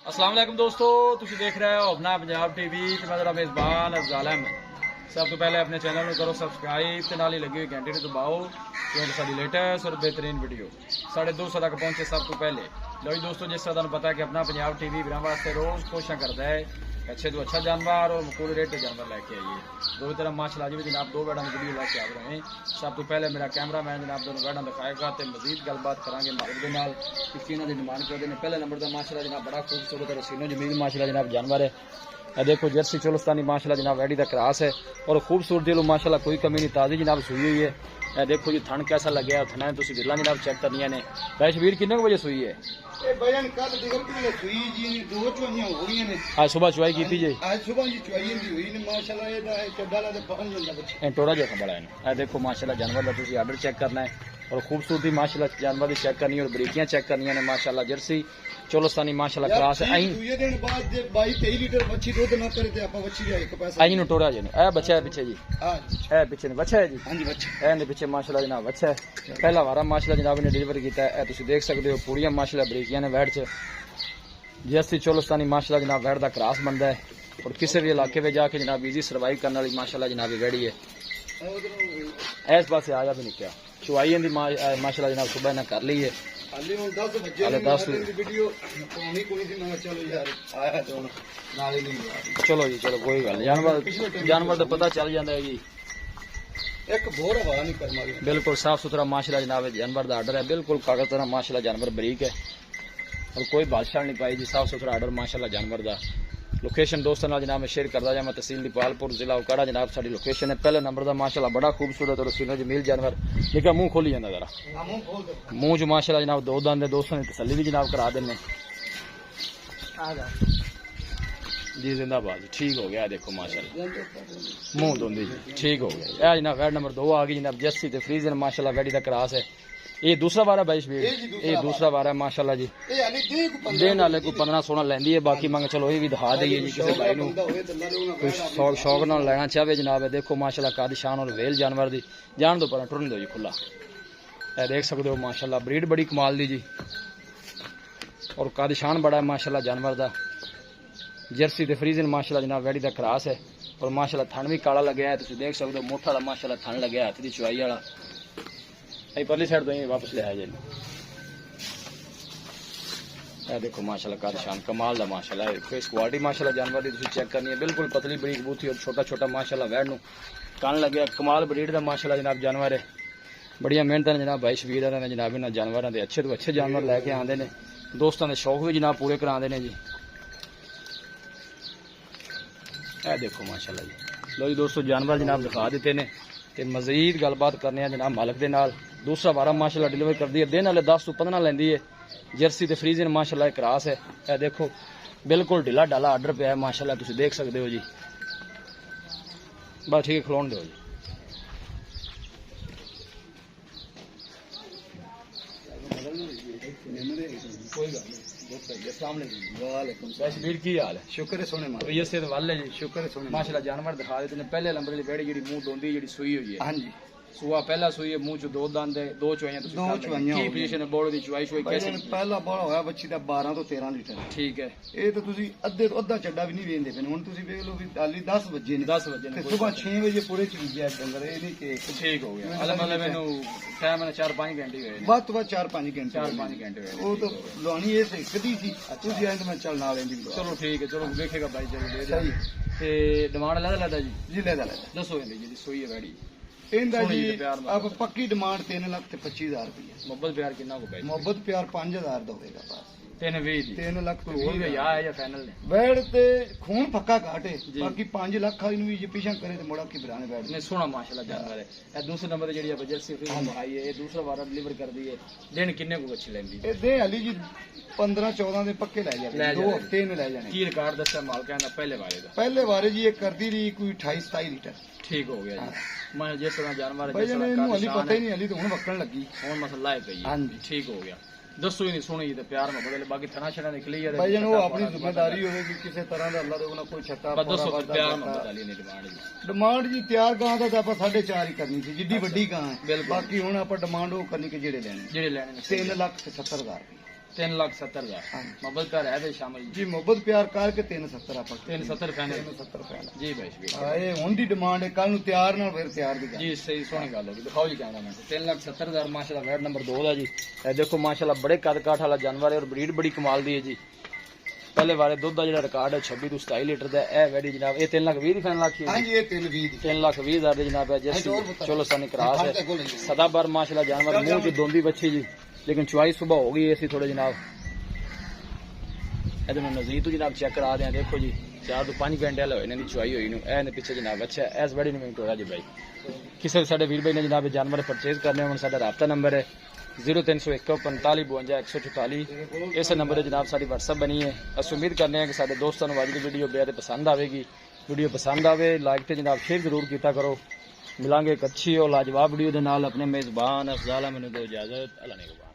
अस्सलाम वालेकुम दोस्तों, तुम देख रहे हो अपना पंजाब टीवी ते मैं तेरा मेज़बान अफजाल अहमद। सब तो पहले अपने चैनल में करो सब्सक्राइब ते नाल ही लगी हुई घंटे को दबाओ क्योंकि साडी लेटेस्ट और बेहतरीन वीडियो साढ़े 200 तक पहुंचे सब तो पहले। लो जी दोस्तों, जिस तरह तुहानू पता है कि अपना पंजाब टीवी वीरां वास्ते रोज़ कोशिश करता है अच्छे तो अच्छा जानवर और मकूल रेट जानवर लैके आइए। दो तरह माशाअल्लाह जी जनाब दो बैडा वीडियो लैके आ रहे हैं। सब तो पहले मेरा कैमरा मैन जनाब दोनों बैडा दिखाएगा तो मजीद गलबात करांगे मालिक के नाल कि किन्हां दी डिमांड करते हैं। पहले नंबर का माशाअल्लाह जनाब बड़ा खूबसूरत रसीनो जमीन माशाअल्लाह जनाब जानवर है। देखो जर्सी चोलस्तानी माशाअल्लाह जनाब वैडी का क्रास है और खूबसूरती लो माशाअल्लाह कोई कमी नहीं, ताज़ी जनाब सुई हुई है। देखो जी थन कैसा लगे थना तुम बिरला जनाब चेक करनी ने। वैश वीर किन्ने बजे सुई है? आज सुबह चुवाई की जी, आज सुबह जी चुवाई हुई ने माशाल्लाह ये चड्डाला दे पांच बंदा टोरा जैसा बड़ा है। देखो माशाअल्लाह जानवर का तुम आर्डर चेक करना है और खूबसूरती माशाअल्लाह जानवर की चेक करनी है और बरीकियां चेक करनी ने माशाअल्लाह। जर्सी चोलस्तानी माशाअल्लाह क्रास है। दूजे दिन बाद 22-23 लीटर मच्छी दूध ना करे ते आपा मच्छी एक पैसा आई नु टोरा जी ए बच्चा है पीछे जी, हां ए पीछे ने बच्चा है जी। हां जी बच्चा ए ने पीछे माशाअल्लाह जनाब बच्चा है। पहला वारा माशाअल्लाह जनाब ने डिलीवर किया है। तुम देख सकते हो पूरियां माशाअल्लाह बरीकियां ने वैड च। जर्सी चोलस्तानी माशाअल्लाह जनाब वैड का क्रास बनता है और किसी भी इलाके में जाके जनाब इजी सर्वाइव करने वाली माशाअल्लाह जनाब वैडी है। इस पास आया भी नहीं क्या चुवाई दी माशाअल्लाह जनाब सुबह ने कर ली है। हाले 10 बजे हाले 10 वीडियो पानी कोई थी मैं चलो यार आया तो नाले नहीं चलो जी चलो कोई गल जानवर तो पता चल जाता है जी। एक बोर हवा नहीं करना बिल्कुल साफ सुथरा माशाअल्लाह जनाब जानवर का आर्डर है। बिल्कुल कागज तरह माशाअल्लाह जानवर बरीक है और कोई बादशाह नहीं पाई जी। साफ सुथरा आर्डर माशाअल्लाह जानवर का। लोकेशन दोस्तों नाल जनाब मैं शेयर करता जाए। मैं तहसील दीपालपुर जिला उकाड़ा जनाब साडी लोकेशन है। पहले नंबर का माशाअल्लाह बड़ा खूबसूरत और सीनो जमील जानवर लेकिन मुंह खोली जाता जरा मुंह च माशाअल्लाह जनाब दो दांत दोस्तों ने तसल्ली भी जनाब करा देने जी। जिंदाबाद ठीक हो गया। देखो माशाअल्लाह मुंह धोंदी ठीक हो गया। यह जनाब वैड नंबर 2 आ गई जनाब जर्सी ते फ्रीजन माशाअल्लाह वैडी का क्रास है। ये दूसरा बार है बाईस वीर, ये दूसरा बार है माशाअल्लाह जी। दिन वाले को 15-16 लेंदी है। बाकी मंग चलो ये भी दिखा दईए जी किसी भाई कोई शौक न लेना चाहे जनाब। देखो माशाअल्लाह कादी शान और वेल जानवर दी जान दो पर टुरन दो जी खुला। देख सकते हो माशाअल्लाह ब्रीड बड़ी कमाल दी जी और कादी शान बड़ा है माशाअल्लाह जानवर दा। जर्सी ते फ्रीजन माशाअल्लाह जनाब वैडी दा क्रास है और माशाअल्लाह थन भी काला लगे है। तुम देख सकते हो मोटा वाला माशाअल्लाह थन लगे हाथ की चुवाई वाला। परली साइड तो वापस ले आया जी। देखो माशाअल्लाह का निशान कमाल दा माशाअल्लाह फेस क्वालिटी माशाअल्लाह जानवर की तुम चेक करनी है। बिल्कुल पतली बरीक बूथी और छोटा छोटा माशाअल्लाह वैड नूं कान लगे कमाल ब्रीड का माशाअल्लाह जनाब जानवर है। बड़िया मेहनत ने जनाब भाई शबीर ने जनाब इन्होंने जानवरों के अच्छे तो अच्छे जानवर लैके आते हैं। दोस्तों के शौक भी जनाब पूरे कराते हैं जी। देखो माशाअल्लाह जी। लो जी दोस्तों जानवर जनाब दिखा देते हैं तो मजीद गलबात करने जनाब मालिक के नाल। दूसरा बारह माशाअल्लाह डिलीवर कर दी है। दिन वाले 10 तो 15 लेंदी है। जर्सी ते फ्रीजन माशाअल्लाह क्रास है। यह देखो बिल्कुल ढिला ढाला आर्डर पे है माशाअल्लाह तुम देख सकते हो जी। बस ठीक खिलाउन दो जी। की हाल है? शुक्र है सोने मां ये सेहत वाले जी शुक्र है सोने माशाअल्लाह जानवर दिखा देते हैं। पहले नंबर की बेड़ी जी मुंह धोंदी जी सुई हुई है। हां जी सुआ पहला सुई है मुंह च दो दांत है दो चुवाइयां की पोजीशन है बोर्ड की चुवाई शुई कैसे? पहला बड़ा होया बच्ची का 12 तो 13 लीटर ठीक है। ये तो तुसी अद्धे तो अद्धा चड्डा भी नहीं वेंदे पे हुन तुसी देख लो भी हाली 10 बजे ने 10 बजे ने सुबह 6 बजे पूरे चली गया डंगर ये नहीं कि ठीक हो गया। मतलब मैनू टाइम ने 4-5 घंटे हुए बात तो 4-5 घंटे 4-5 घंटे हुए वो तो लौनी ये से कदी थी तुसी आए तो मैं चल ना लेंदी। चलो ठीक है चलो देखेगा भाई चलो दे सही ते डिमांड लेदा जी जी लेदा दसो जी सुई है बैड़ी इंदा जी अब पक्की डिमांड 3,25,000 रुपया। मोहब्बत प्यार कितना को भाई? मोहब्बत प्यार 5,000 दा होएगा बस 3,20 जी 3 लाख तो हो गया या है या फाइनल ने बैठ ते खून पक्का काटे बाकी 5 लाख इन भी जे पीछा करे तो मोड़ा की बराने बैठ ने सोना माशाल्लाह जानवर है। ए दूसरे नंबर ते जेडी है जर्सी फिल्म आई है ये दूसरा बार डिलीवर कर दी है। दिन किन्ने को अच्छी लेंदी ए दे हली जी 15-14 दे पक्के ले जाने 2 हफ्ते ने ले जाने। की रिकॉर्ड दस्या माल कहंदा पहले बारे जी ये कर दी रही कोई 28-27 लीटर ठीक हो गया जी। मैं जिस तरह जानवर भाई ने हली पता ही नहीं हली तो हुन वक्कण लगी हुन मसला है पई हां जी ठीक हो गया। दसो ही नहीं सुनी तो प्यार में बदले बाकी थना छड़ा निकली है भाई वो अपनी जिम्मेदारी होगी किसी तरह का अल्लाह दे कोई छत्ता दसो प्यार में बदली नहीं डिमांड जी तैयार गां दा तो 4.5 ही करनी थी जिड्डी वड्डी गां है बाकी हुन आप डिमांड वो करनी कि जेड़े लेने 3,75,000 3,70,000 ਹਾਂਜੀ। मोहब्बत का है शामिल ਜੀ ਮੁਹੱਬਤ ਪਿਆਰ ਕਰਕੇ 370 ਆਪਾਂ 370 फाइनल 370 ਫਾਈਨਲ जी भाई शुक्रिया ਇਹ ਹੁਣ ਦੀ ਡਿਮਾਂਡ ਹੈ ਕੱਲ ਨੂੰ ਤਿਆਰ ਨਾਲ ਫਿਰ ਤਿਆਰ ਦੀ ਗੱਲ जी सही सोहनी गल होगी दिखाओ जी कैमरा मैन 3,70,000 माशाल्लाह वेट नंबर 2 दा जी देखो माशाल्लाह बड़े कद काठ वाला जानवर है और ब्रीड बड़ी कमाल दी है जी पहले बारे दुध का जो रिकॉर्ड है 26 तो 27 लीटर का है वेडी जनाब ये 3,20,000 की फाइनल आखी ਹਾਂਜੀ ਇਹ 320 ਦੀ 3,20,000 ਦੀ ਜਨਾਬ ਹੈ जैसी चलो सानी क्रास है सदाबार माशाल्लाह जानवर मुंह च दोंदी बच्ची जी लेकिन चुआई सुबह हो गई ऐसी थोड़े जनाब इधर नजदीक तो जनाब चेक करा दें देखो जी 4 तो 5 घंटे वाले होए ने चुआई होई नु ए ने पीछे जनाब अच्छा एस बड़ी ने मिनट हो जी भाई किसी साडे वीर भाई ने जनाब जानवर परचेज करने होन साडा राब्ता नंबर है 0301 45 52 144 इस नंबर पर जनाब सारी व्हाट्सएप बनी है अस उम्मीद करते हैं कि सारे दोस्तों को आज की वीडियो बेहद पसंद आएगी वीडियो पसंद आवे लाइक तो जनाब शेयर जरूर किया करो मिलांगे एक अच्छी और लाजवाब वीडियो के नाल अपने मेजबान अफजाल मैंने दो इजाजत अल्लाह ने